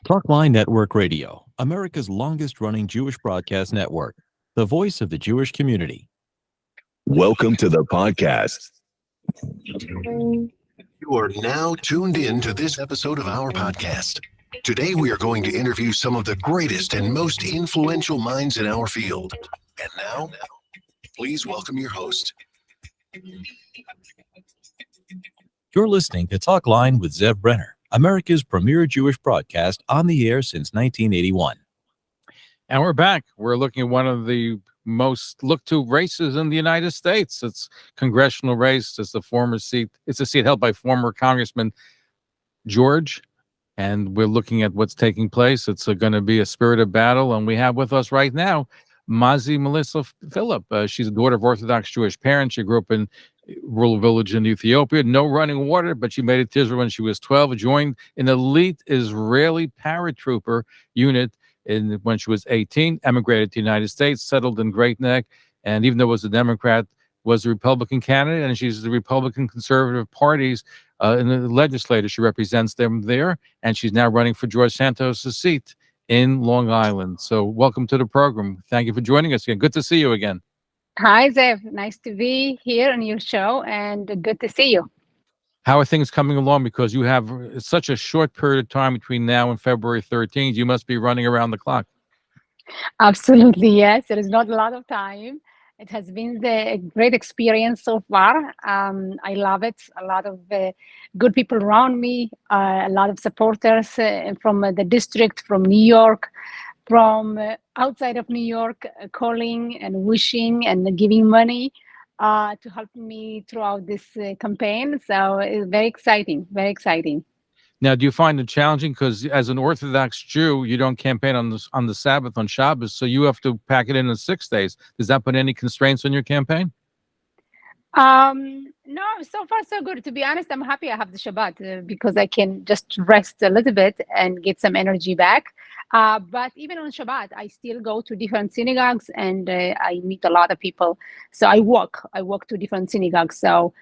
Talkline Network Radio, America's longest-running Jewish broadcast network, the voice of the Jewish community. Welcome to the podcast. You are now tuned in to this episode of our podcast. Today, we are going to interview some of the greatest and most influential minds in our field. And now, please welcome your host. You're listening to Talkline with Zev Brenner, America's premier Jewish broadcast on the air since 1981. And we're back. We're looking at one of the most looked to races in the United States. It's congressional race. It's the former seat. It's a seat held by former Congressman George. And we're looking at what's taking place. It's going to be a spirit of battle. And we have with us right now Mazi Pilip. She's a daughter of Orthodox Jewish parents. She grew up in a rural village in Ethiopia. No running water, but she made it to Israel when she was 12. Joined an elite Israeli paratrooper unit when she was 18. Emigrated to the United States, settled in Great Neck, and even though was a Democrat, was a Republican candidate, and she's the Republican conservative parties in the legislature. She represents them there, and she's now running for George Santos' seat in Long Island. So welcome to the program. Thank you for joining us again. Good to see you again. Hi, Zev. Nice to be here on your show, and good to see you. How are things coming along? Because you have such a short period of time between now and February 13th. You must be running around the clock. Absolutely, yes. There is not a lot of time. It has been a great experience so far. I love it. A lot of good people around me, a lot of supporters from the district, from New York, from outside of New York, calling and wishing and giving money to help me throughout this campaign. So it's very exciting, very exciting. Now, do you find it challenging? Because as an Orthodox Jew, you don't campaign on the Sabbath, on Shabbos, so you have to pack it in 6 days. Does that put any constraints on your campaign? No, so far so good. To be honest, I'm happy I have the Shabbat because I can just rest a little bit and get some energy back. But even on Shabbat, I still go to different synagogues and I meet a lot of people. So I walk to different synagogues. So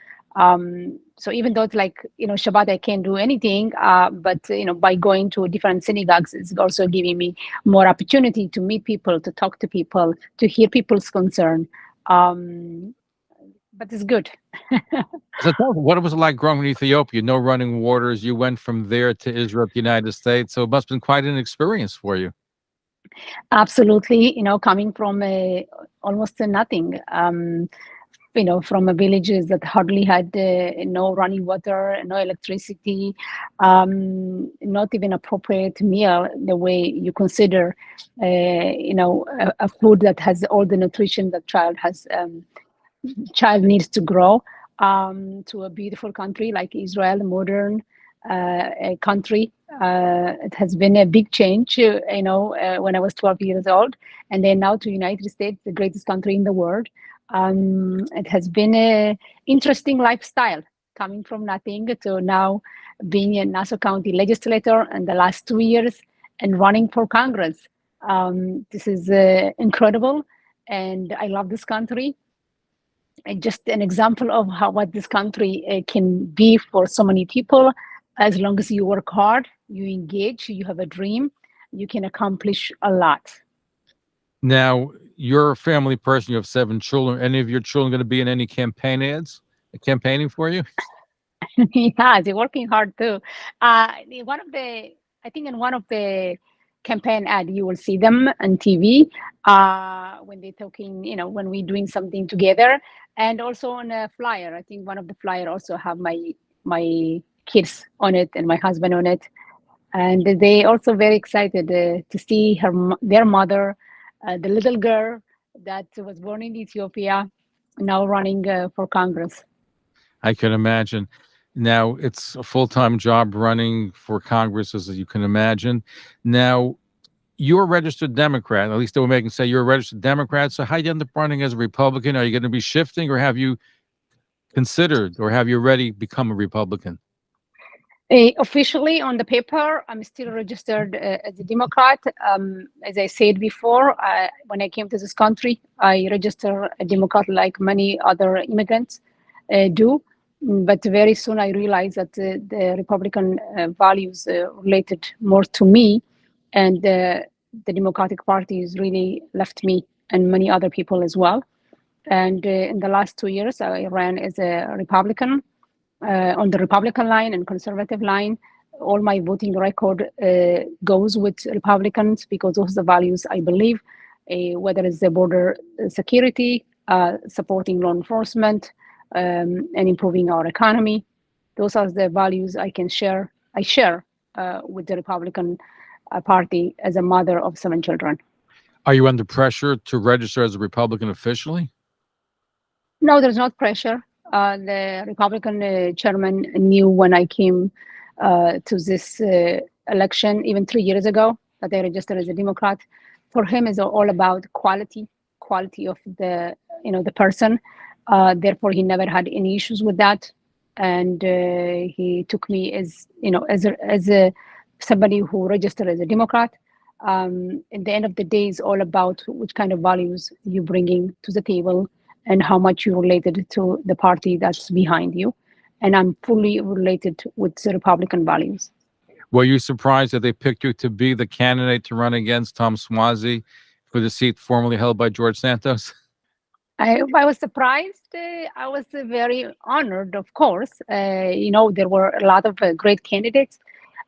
even though it's like, Shabbat, I can't do anything, but, by going to different synagogues, it's also giving me more opportunity to meet people, to talk to people, to hear people's concern. But it's good. So what was it like growing in Ethiopia? No running waters. You went from there to Israel, the United States. So it must have been quite an experience for you. Absolutely. Coming from almost nothing, from a villages that hardly had no running water, no electricity, not even appropriate meal, the way you consider, a food that has all the nutrition that child needs to grow, to a beautiful country like Israel, modern a country. It has been a big change, when I was 12 years old, and then now to United States, the greatest country in the world. It has been a interesting lifestyle, coming from nothing to now being a Nassau County legislator in the last 2 years and running for Congress. This is incredible, and I love this country. And just an example of what this country can be for so many people. As long as you work hard, you engage, you have a dream, you can accomplish a lot. Now, you're a family person. You have 7 children. Any of your children going to be in any campaign ads, campaigning for you? Yeah, they're working hard too. I think in one of the campaign ad, you will see them on TV when they're talking, when we're doing something together, and also on a flyer. I think one of the flyer also have my kids on it and my husband on it, and they also very excited to see their mother, the little girl that was born in Ethiopia, now running for Congress. I can imagine. Now, it's a full-time job running for Congress, as you can imagine. Now, you're a registered Democrat. At least they were making say you're a registered Democrat. So how do you end up running as a Republican? Are you going to be shifting, or have you considered, or have you already become a Republican? Officially on the paper, I'm still registered as a Democrat. As I said before, when I came to this country, I registered a Democrat like many other immigrants do. But very soon I realized that the Republican values related more to me. and the Democratic Party has really left me and many other people as well. And in the last 2 years, I ran as a Republican on the Republican line and conservative line. All my voting record goes with Republicans because those are the values I believe, whether it's the border security, supporting law enforcement, and improving our economy. Those are the values I share with the Republican Party as a mother of 7 children. Are you under pressure to register as a Republican officially? No, there's not pressure. The Republican chairman knew when I came to this election, even 3 years ago, that I registered as a Democrat. For him, it's all about quality of the person. Therefore, he never had any issues with that, and he took me as somebody who registered as a Democrat. At the end of the day, it's all about which kind of values you're bringing to the table and how much you're related to the party that's behind you. And I'm fully related with the Republican values. Were you surprised that they picked you to be the candidate to run against Tom Suozzi for the seat formerly held by George Santos? I was surprised. I was very honored, of course. There were a lot of great candidates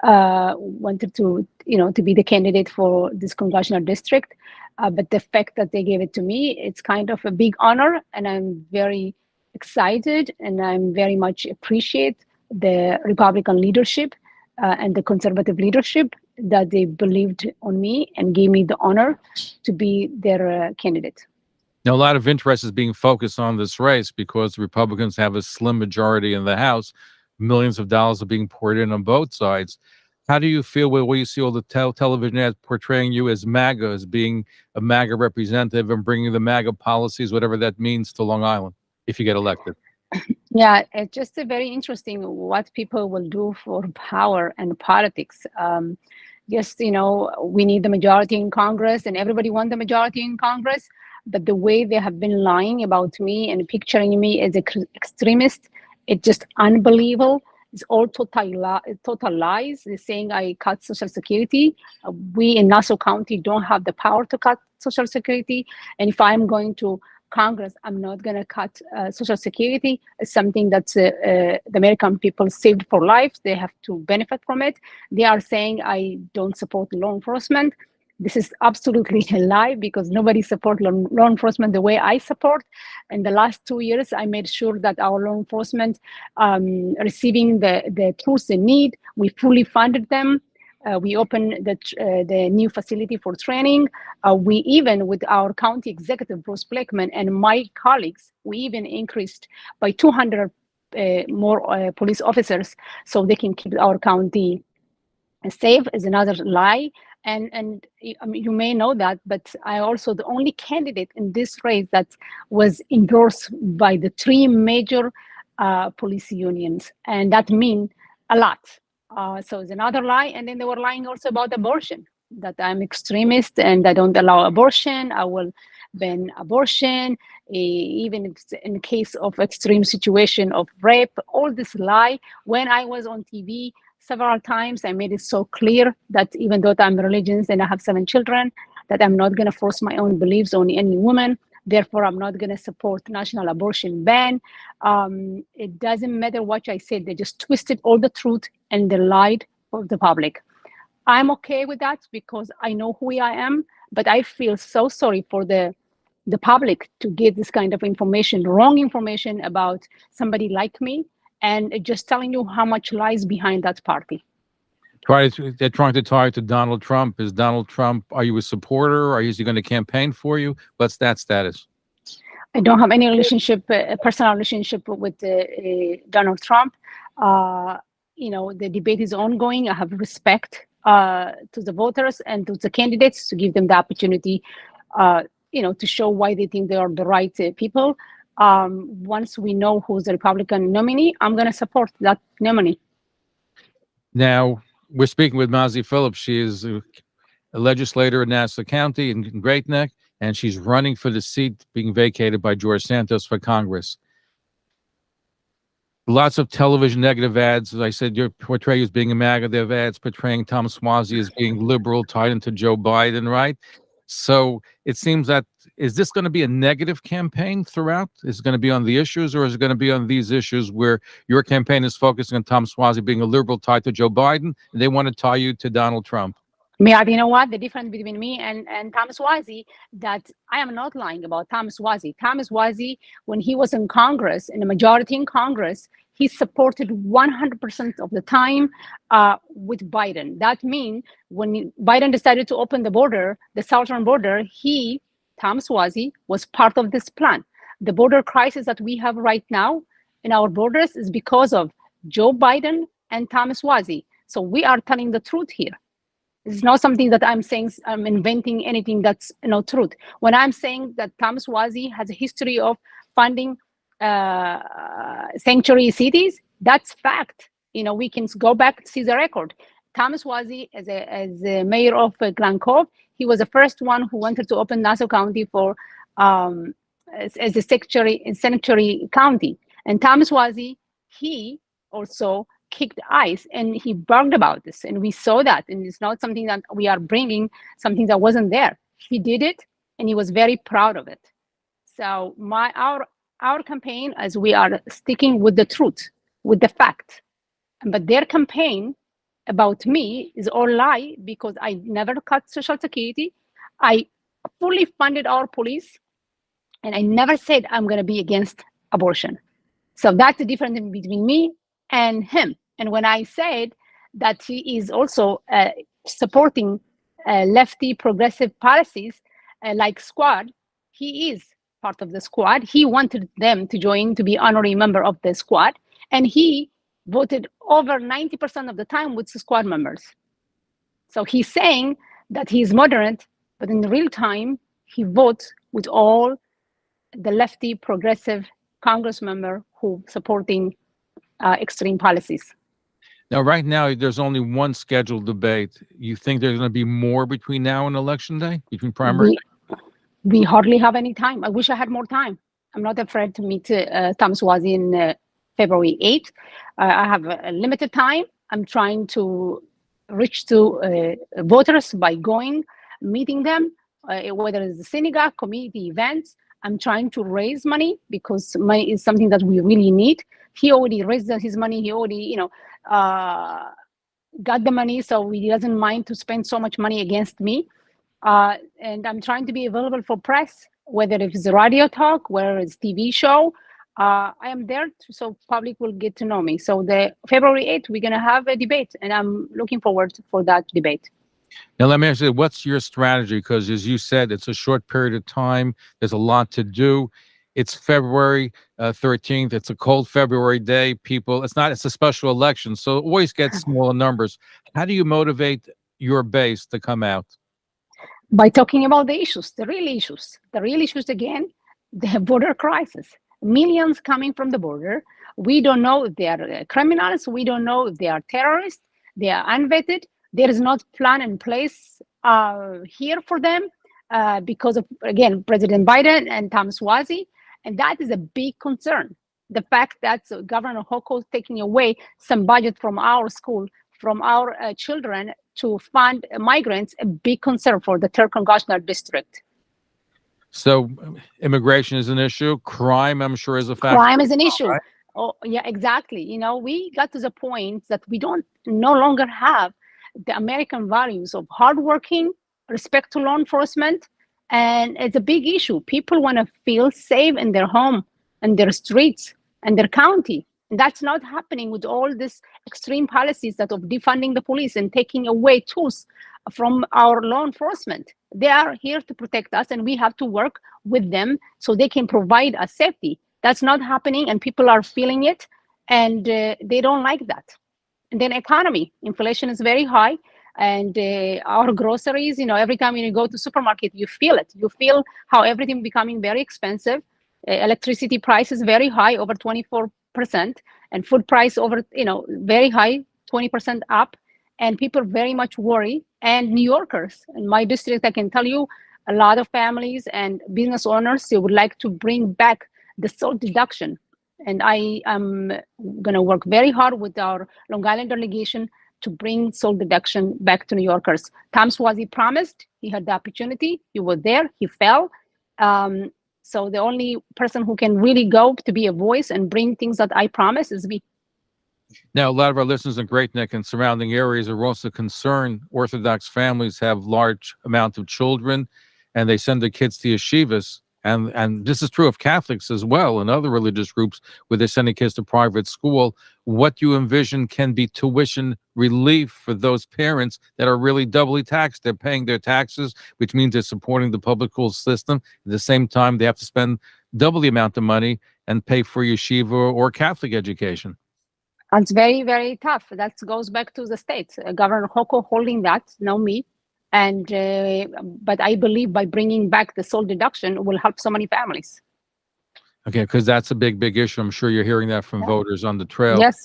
wanted to be the candidate for this congressional district. But the fact that they gave it to me, it's kind of a big honor, and I'm very excited, and I'm very much appreciate the Republican leadership and the conservative leadership that they believed on me and gave me the honor to be their candidate. Now, a lot of interest is being focused on this race because the Republicans have a slim majority in the House. Millions of dollars are being poured in on both sides. How do you feel where you see all the television ads portraying you as MAGA, as being a MAGA representative and bringing the MAGA policies, whatever that means, to Long Island if you get elected? Yeah, it's just very interesting what people will do for power and politics. We need the majority in Congress, and everybody wants the majority in Congress. But the way they have been lying about me and picturing me as an extremist, it's just unbelievable. It's all total lies. They're saying I cut Social Security. We in Nassau County don't have the power to cut Social Security. And if I'm going to Congress, I'm not going to cut Social Security. It's something that the American people saved for life. They have to benefit from it. They are saying I don't support law enforcement. This is absolutely a lie because nobody supports law enforcement the way I support. In the last 2 years, I made sure that our law enforcement receiving the tools they need. We fully funded them. We opened the new facility for training. We even, with our county executive, Bruce Blackman, and my colleagues, we even increased by 200 more police officers so they can keep our county safe. Is another lie. And you may know that, but I also the only candidate in this race that was endorsed by the 3 major police unions, and that means a lot. So it's another lie. And then they were lying also about abortion, that I'm extremist and I don't allow abortion. I will ban abortion, even if it's in case of extreme situation of rape. All this lie. When I was on TV, several times I made it so clear that even though I'm religious and I have 7 children, that I'm not going to force my own beliefs on any woman. Therefore, I'm not going to support national abortion ban. It doesn't matter what I said. They just twisted all the truth and they lied for the public. I'm okay with that because I know who I am, but I feel so sorry for the public to get this kind of information, wrong information about somebody like me, and just telling you how much lies behind that party. They're trying to tie it to Donald Trump. Is Donald Trump, are you a supporter? Or is he going to campaign for you? What's that status? I don't have any relationship, personal relationship with Donald Trump. The debate is ongoing. I have respect to the voters and to the candidates to give them the opportunity, to show why they think they are the right people. Once we know who's the Republican nominee, I'm going to support that nominee. Now, we're speaking with Mazi Pilip. She is a legislator in Nassau County in Great Neck, and she's running for the seat being vacated by George Santos for Congress. Lots of television negative ads. As I said, your portray as being a MAGA. They have ads portraying Tom Suozzi as being liberal, tied into Joe Biden, right? So it seems that, is this going to be a negative campaign throughout? Is it going to be on the issues, or is it going to be on these issues where your campaign is focusing on Tom Suozzi being a liberal tied to Joe Biden, and they want to tie you to Donald Trump? Mihad, you know what? The difference between me and Thomas Wazi, that I am not lying about Thomas Wazi. Thomas Wazi, when he was in Congress, in the majority in Congress, he supported 100% of the time with Biden. That means when Biden decided to open the border, the southern border, Thomas Wazi, was part of this plan. The border crisis that we have right now in our borders is because of Joe Biden and Thomas Wazi. So we are telling the truth here. It's not something that I'm saying, I'm inventing anything that's no truth. When I'm saying that Thomas Wazi has a history of funding sanctuary cities, that's fact. We can go back to see the record. Thomas Wazi, as a mayor of Glen Cove, he was the first one who wanted to open Nassau County for as a sanctuary county. And Thomas Wazi, he also kicked ice, and he bragged about this, and we saw that, and it's not something that we are bringing something that wasn't there. He did it, and he was very proud of it. So our campaign, as we are sticking with the truth, with the fact, but their campaign about me is all lie, because I never cut Social Security. I fully funded our police, and I never said I'm going to be against abortion. So that's the difference between me and him. And when I said that he is also supporting lefty progressive policies like Squad, he is part of the Squad. He wanted them to join, to be honorary member of the Squad. And he voted over 90% of the time with the Squad members. So he's saying that he's moderate, but in real time, he votes with all the lefty progressive Congress member who supporting extreme policies. Now, right now, there's only one scheduled debate. You think there's going to be more between now and Election Day, between primary? We hardly have any time. I wish I had more time. I'm not afraid to meet Tom Suozzi in February 8th. I have a limited time. I'm trying to reach to voters by meeting them, whether it's the synagogue, community events. I'm trying to raise money, because money is something that we really need. He already raised his money. He already, got the money, so he doesn't mind to spend so much money against me. And I'm trying to be available for press, whether it's a radio talk, whether it's TV show. I am there so public will get to know me. So the February 8th, we're going to have a debate, and I'm looking forward for that debate. Now, let me ask you, what's your strategy? Because as you said, it's a short period of time. There's a lot to do. It's February 13th. It's a cold February day. It's a special election, so it always gets smaller numbers. How do you motivate your base to come out? By talking about the issues, the real issues. The real issues, again, the border crisis. Millions coming from the border. We don't know if they are criminals. We don't know if they are terrorists. They are unvetted. There is not plan in place here for them because of, again, President Biden and Tom Suozzi. And that is a big concern. The fact that Governor Hochul is taking away some budget from our school, from our children to fund migrants, a big concern for the third congressional district. So immigration is an issue. Crime, I'm sure, is a factor. Crime is an issue. Right? Oh, yeah, exactly. We got to the point that we don't no longer have the American values of hardworking, respect to law enforcement. And it's a big issue. People want to feel safe in their home and their streets and their county. And that's not happening with all these extreme policies that of defunding the police and taking away tools from our law enforcement. They are here to protect us, and we have to work with them so they can provide us safety. That's not happening, and people are feeling it, and they don't like that. And then economy, inflation is very high, and our groceries, every time you go to supermarket, you feel it. You feel how everything becoming very expensive. Electricity price is very high, over 24%, and food price over, very high, 20% up. And people very much worry. And New Yorkers in my district, I can tell you, a lot of families and business owners, they would like to bring back the SALT deduction. And I am going to work very hard with our Long Island delegation to bring SALT deduction back to New Yorkers. Tom Suozzi promised. He had the opportunity. He was there. He fell. So the only person who can really go to be a voice and bring things that I promise is me. Now, a lot of our listeners in Great Neck and surrounding areas are also concerned. Orthodox families have large amount of children, and they send their kids to yeshivas. And this is true of Catholics as well, and other religious groups where they're sending kids to private school. What you envision can be tuition relief for those parents that are really doubly taxed. They're paying their taxes, which means they're supporting the public school system. At the same time, they have to spend double the amount of money and pay for yeshiva or Catholic education. It's very, very tough. That goes back to the states. Governor Hochul holding that, no me. And but I believe by bringing back the SALT deduction will help so many families. Okay, because that's a big, big issue. I'm sure you're hearing that from voters on the trail. Yes.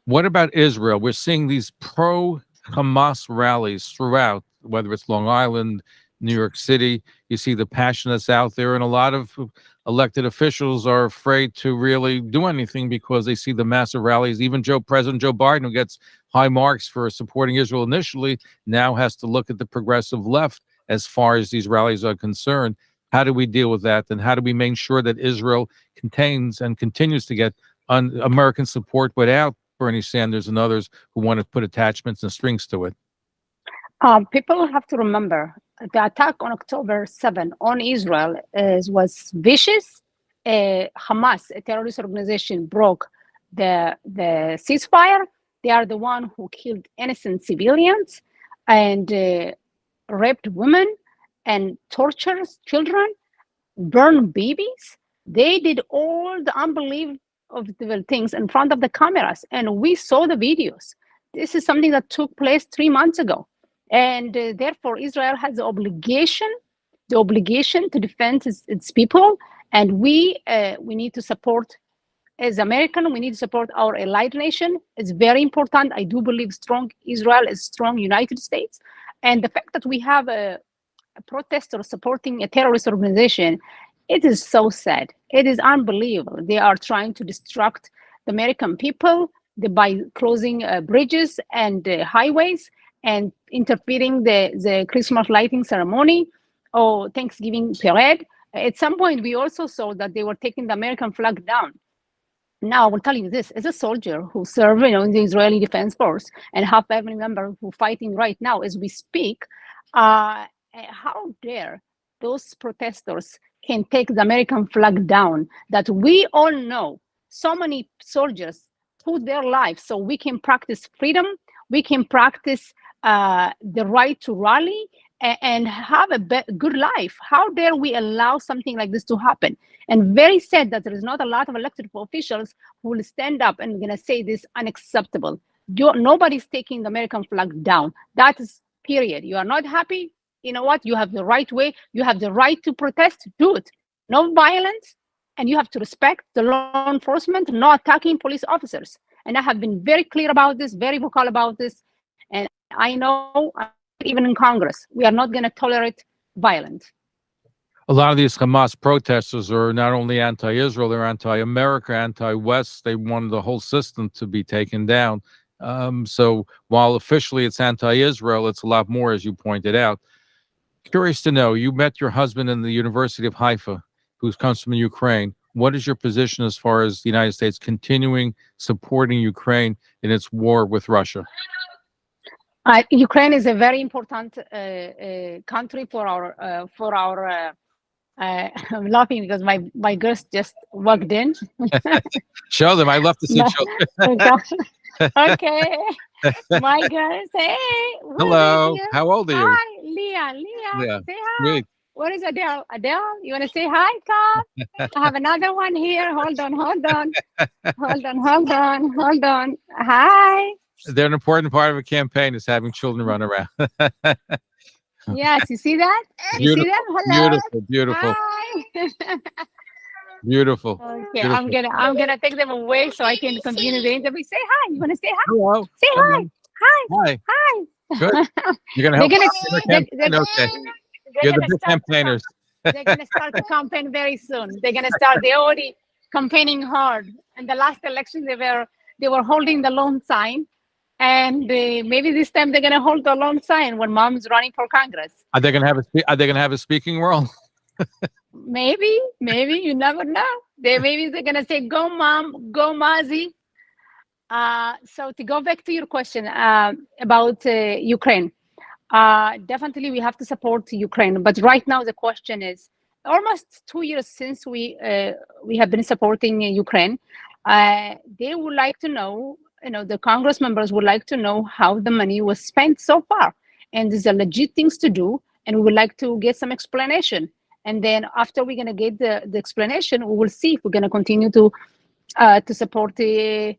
What about Israel? We're seeing these pro-Hamas rallies throughout, whether it's Long Island, New York City. You see the passion that's out there, and a lot of elected officials are afraid to really do anything because they see the massive rallies. Even President Joe Biden, who gets high marks for supporting Israel initially, now has to look at the progressive left as far as these rallies are concerned. How do we deal with that? And how do we make sure that Israel contains and continues to get American support without Bernie Sanders and others who want to put attachments and strings to it? People have to remember the attack on October 7 on Israel was vicious. Hamas, a terrorist organization, broke the ceasefire. They are the one who killed innocent civilians and raped women and tortured children, burned babies. They did all the unbelievable things in front of the cameras, and we saw the videos. This is something that took place 3 months ago. And therefore, Israel has the obligation to defend its people. And we need to support, as American, we need to support our allied nation. It's very important. I do believe strong Israel is strong United States. And the fact that we have a protester supporting a terrorist organization, it is so sad. It is unbelievable. They are trying to destruct the American people by closing bridges and highways and interfering the Christmas lighting ceremony or Thanksgiving parade. At some point, we also saw that they were taking the American flag down. Now, I will tell you this: as a soldier who served, in the Israeli Defense Force and half family member who fighting right now as we speak, how dare those protesters can take the American flag down? That we all know so many soldiers put their lives so we can practice freedom, we can practice the right to rally and have a good life. How dare we allow something like this to happen? And very sad that there is not a lot of elected officials who will stand up and going to say this unacceptable. Nobody's taking the American flag down. That is period. You are not happy? You know what? You have the right way. You have the right to protest. Do it. No violence. And you have to respect the law enforcement, not attacking police officers. And I have been very clear about this, very vocal about this. And I know, even in Congress, we are not going to tolerate violence. A lot of these Hamas protesters are not only anti-Israel, they're anti-America, anti-West. They wanted the whole system to be taken down. So while officially it's anti-Israel, it's a lot more, as you pointed out. Curious to know, you met your husband in the University of Haifa, who comes from Ukraine. What is your position as far as the United States continuing supporting Ukraine in its war with Russia? Ukraine is a very important country for our. I'm laughing because my girls just walked in. Show them. I love to see children. Okay. My girls, hey. Hello. How old are you? Hi, Leah. Say hi. Sweet. What is Adele? Adele, you want to say hi, Tom? I have another one here. Hold on. Hi. They're an important part of a campaign is having children run around. Yes, you see that? You see that? Hello. Beautiful. Hi. Beautiful. Okay, Beautiful. I'm gonna take them away so I can continue the interview. Say hi. You want to say hi? Hello. Say hi. Hi. Good. You're gonna help. Okay. You're the big campaigners. They're gonna start the campaign very soon. They're gonna start. They already campaigning hard. In the last election, they were holding the lone sign, and maybe this time they're gonna hold the lone sign when mom's running for Congress. Are they going to have are they going to have a speaking role? Maybe you never know. Maybe they're gonna say, "Go, mom, go, Mazi." So to go back to your question about Ukraine, definitely we have to support Ukraine. But right now the question is, almost 2 years since we have been supporting Ukraine. They would like to know, the Congress members would like to know how the money was spent so far, and these are legit things to do, and we would like to get some explanation. And then after we're gonna get the explanation, we will see if we're gonna continue to support the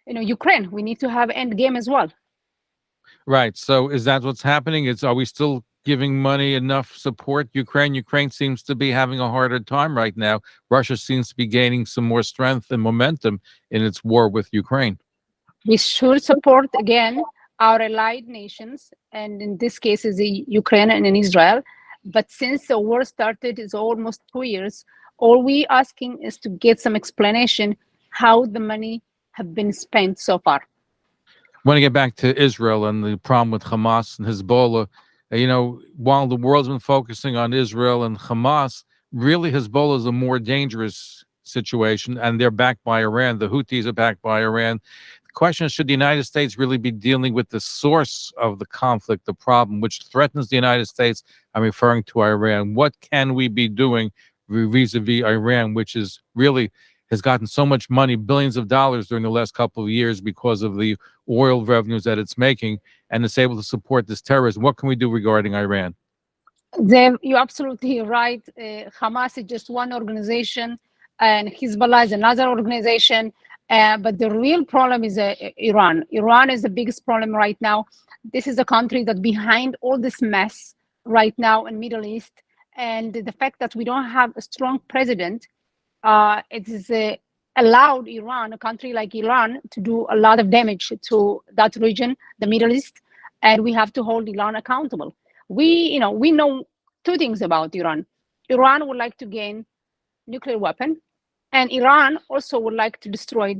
Ukraine. We need to have end game as well. Right. So is that what's happening? Are we still giving money enough support Ukraine? Ukraine seems to be having a harder time right now. Russia seems to be gaining some more strength and momentum in its war with Ukraine. We should support again our allied nations, and in this case is Ukraine and in Israel. But since the war started, it's almost 2 years. All we asking is to get some explanation how the money have been spent so far. I want to get back to Israel and the problem with Hamas and Hezbollah. While the world's been focusing on Israel and Hamas, really Hezbollah is a more dangerous situation, and they're backed by Iran. The Houthis are backed by Iran. The question is, should the United States really be dealing with the source of the conflict, the problem, which threatens the United States? I'm referring to Iran. What can we be doing vis-a-vis Iran, which is really has gotten so much money, billions of dollars during the last couple of years because of the oil revenues that it's making, and it's able to support this terrorism? What can we do regarding Iran? Zev, you're absolutely right. Hamas is just one organization, and Hezbollah is another organization. But the real problem is Iran. Iran is the biggest problem right now. This is a country that's behind all this mess right now in Middle East. And the fact that we don't have a strong president, it is allowed Iran, a country like Iran, to do a lot of damage to that region, the Middle East, and we have to hold Iran accountable. We know two things about Iran. Iran would like to gain nuclear weapon, and Iran also would like to destroy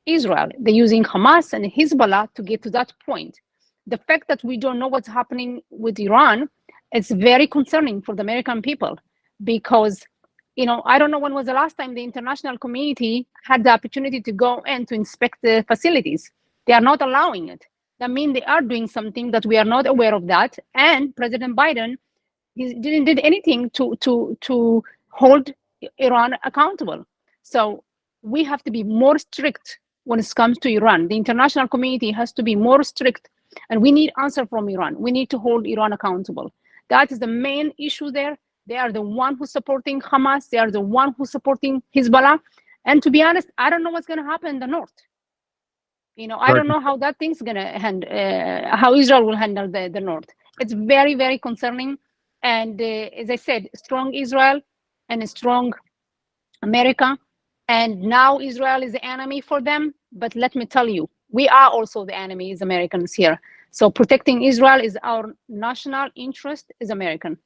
Israel. They're using Hamas and Hezbollah to get to that point. The fact that we don't know what's happening with Iran, it's very concerning for the American people, because I don't know when was the last time the international community had the opportunity to go and to inspect the facilities. They are not allowing it. That means they are doing something that we are not aware of that. And President Biden, he didn't did anything to hold Iran accountable. So we have to be more strict when it comes to Iran. The international community has to be more strict, and we need answer from Iran. We need to hold Iran accountable. That is the main issue there. They are the one who's supporting Hamas. They are the one who's supporting Hezbollah. And to be honest, I don't know what's going to happen in the north. I don't know how that thing's going to handle, how Israel will handle the north. It's very, very concerning. And as I said, strong Israel and a strong America. And now Israel is the enemy for them. But let me tell you, we are also the enemy as Americans here. So protecting Israel is our national interest as American.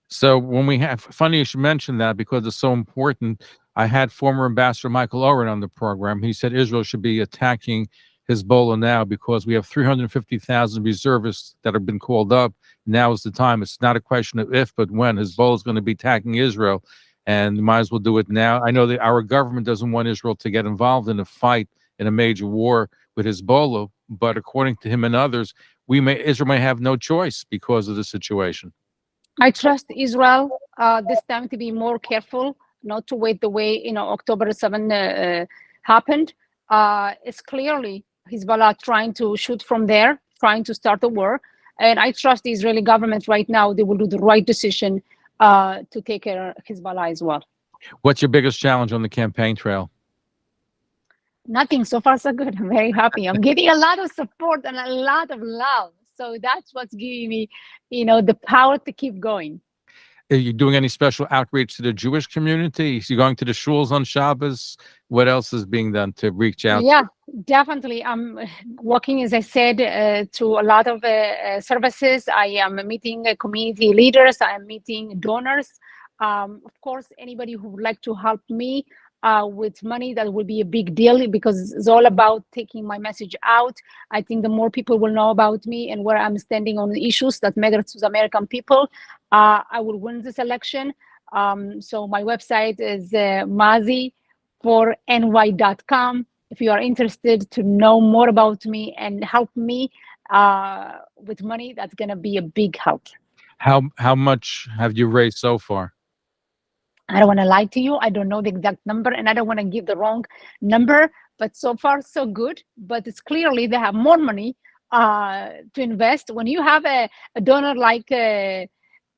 So when we have, funny you should mention that because it's so important. I had former Ambassador Michael Oren on the program. He said Israel should be attacking Hezbollah now because we have 350,000 reservists that have been called up. Now is the time. It's not a question of if, but when. Hezbollah is going to be attacking Israel, and you might as well do it now. I know that our government doesn't want Israel to get involved in a fight, in a major war with Hezbollah, but according to him and others, Israel may have no choice because of the situation. I trust Israel this time to be more careful, not to wait the way October 7 happened. It's clearly Hezbollah trying to shoot from there, trying to start a war. And I trust the Israeli government right now, they will do the right decision to take care of Hezbollah as well. What's your biggest challenge on the campaign trail? Nothing. So far, so good. I'm very happy. I'm getting a lot of support and a lot of love. So that's what's giving me, the power to keep going. Are you doing any special outreach to the Jewish community? Are you going to the shuls on Shabbos? What else is being done to reach out? Yeah, definitely. I'm working, as I said, to a lot of services. I am meeting community leaders. I am meeting donors. Of course, anybody who would like to help me with money, that will be a big deal, because it's all about taking my message out. I think the more people will know about me and where I'm standing on the issues that matter to the American people, I will win this election. So my website is mazi4ny.com. If you are interested to know more about me and help me with money, that's going to be a big help. How much have you raised so far? I don't want to lie to you. I don't know the exact number, and I don't want to give the wrong number, but so far so good. But it's clearly they have more money to invest. When you have a donor like George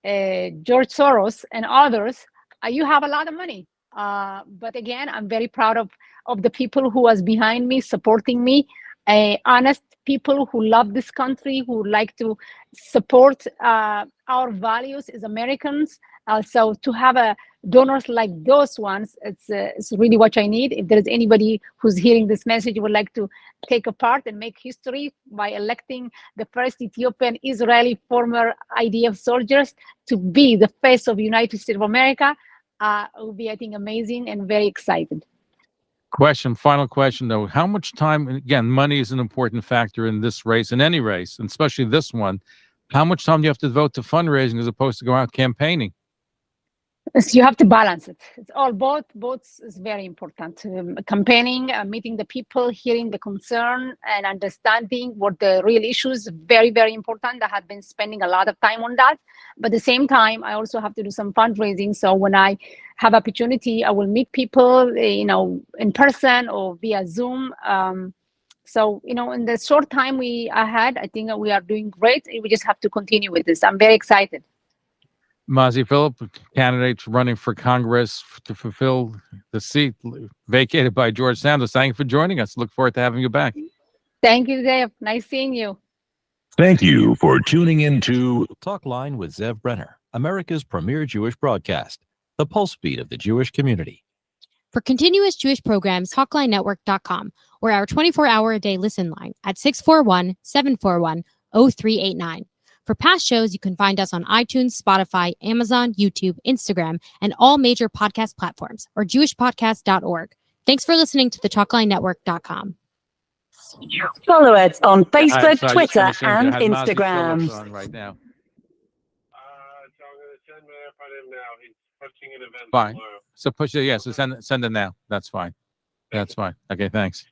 Soros and others, you have a lot of money. But again, I'm very proud of the people who was behind me, supporting me, honest people who love this country, who like to support our values as Americans. So to have donors like those ones, it's really what I need. If there's anybody who's hearing this message would like to take a part and make history by electing the first Ethiopian Israeli former IDF soldiers to be the face of United States of America, it will be, I think, amazing and very excited. Final question though. How much time, again, money is an important factor in this race, in any race, and especially this one. How much time do you have to devote to fundraising as opposed to go out campaigning? So you have to balance it. It's all both is very important. Campaigning, meeting the people, hearing the concern, and understanding what the real issues, very, very important. I have been spending a lot of time on that. But at the same time, I also have to do some fundraising. So when I have opportunity, I will meet people, in person or via Zoom. So, in the short time I had, I think we are doing great. We just have to continue with this. I'm very excited. Mazi Pilip, candidate running for Congress to fulfill the seat vacated by George Sanders. Thank you for joining us. Look forward to having you back. Thank you, Zev. Nice seeing you. Thank you for tuning in to Talkline with Zev Brenner, America's premier Jewish broadcast, the pulse beat of the Jewish community. For continuous Jewish programs, TalklineNetwork.com, or our 24-hour-a-day listen line at 641-741-0389. For past shows, you can find us on iTunes, Spotify, Amazon, YouTube, Instagram, and all major podcast platforms, or jewishpodcast.org. Thanks for listening to the TalklineNetwork.com. Follow us on Facebook, So Twitter, I and had Mazi Instagram. Phillips on right now. So I'm going to send my for him now. He's pushing an event Fine. tomorrow. So push it. Yeah. So send it now. That's fine. That's fine. Okay. Thanks.